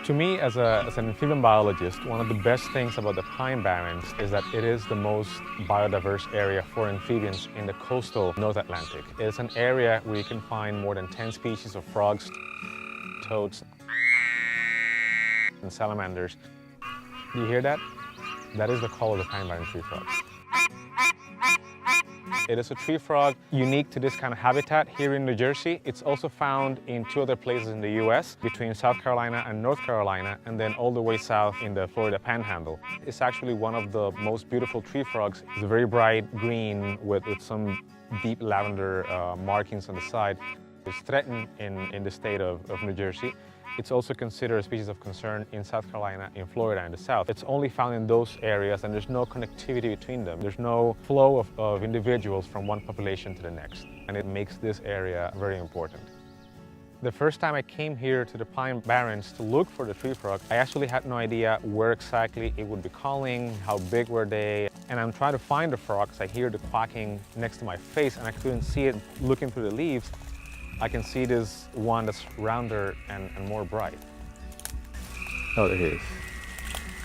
To me, as an amphibian biologist, one of the best things about the Pine Barrens is that it is the most biodiverse area for amphibians in the coastal North Atlantic. It's an area where you can find more than 10 species of frogs, toads, and salamanders. Do you hear that? That is the call of the Pine Barren tree frog. It is a tree frog unique to this kind of habitat here in New Jersey. It's also found in 2 other places in the US, between South Carolina and North Carolina, and then all the way south in the Florida Panhandle. It's actually one of the most beautiful tree frogs. It's a very bright green with some deep lavender markings on the side. It's threatened in the state of New Jersey. It's also considered a species of concern in South Carolina, in Florida, and the South. It's only found in those areas, and there's no connectivity between them. There's no flow of individuals from one population to the next, and it makes this area very important. The first time I came here to the Pine Barrens to look for the tree frog, I actually had no idea where exactly it would be calling, how big were they, and I'm trying to find the frogs. I hear the quacking next to my face, and I couldn't see it looking through the leaves. I can see this one that's rounder and more bright. Oh, there he is.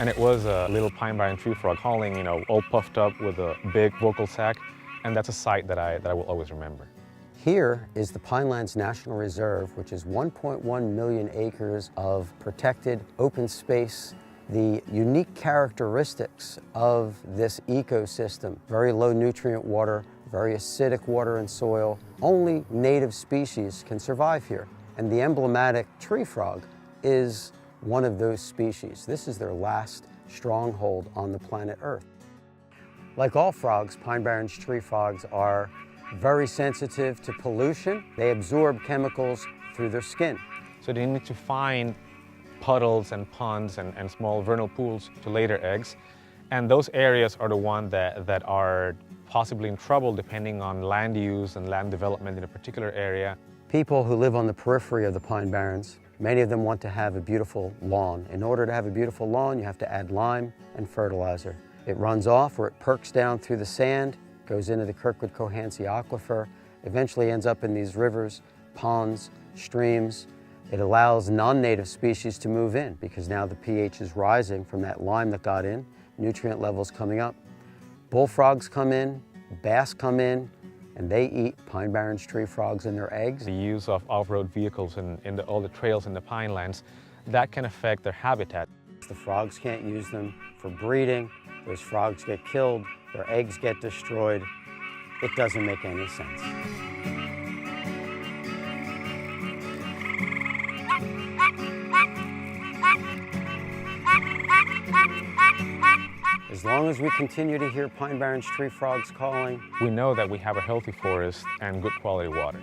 And it was a little Pine Barren tree frog calling, you know, all puffed up with a big vocal sac, and that's a sight that I will always remember. Here is the Pinelands National Reserve, which is 1.1 million acres of protected open space. The unique characteristics of this ecosystem: very low nutrient water, very acidic water and soil. Only native species can survive here. And the emblematic tree frog is one of those species. This is their last stronghold on the planet Earth. Like all frogs, Pine Barrens tree frogs are very sensitive to pollution. They absorb chemicals through their skin. So they need to find puddles and ponds and small vernal pools to lay their eggs. And those areas are the ones that are possibly in trouble depending on land use and land development in a particular area. People who live on the periphery of the Pine Barrens, many of them want to have a beautiful lawn. In order to have a beautiful lawn, you have to add lime and fertilizer. It runs off or it perks down through the sand, goes into the Kirkwood-Cohansey aquifer, eventually ends up in these rivers, ponds, streams. It allows non-native species to move in because now the pH is rising from that lime that got in, nutrient levels coming up. Bullfrogs come in, bass come in, and they eat Pine Barrens tree frogs and their eggs. The use of off-road vehicles in all the trails in the Pinelands, that can affect their habitat. The frogs can't use them for breeding. Those frogs get killed, their eggs get destroyed. It doesn't make any sense. As long as we continue to hear Pine Barrens tree frogs calling, we know that we have a healthy forest and good quality water.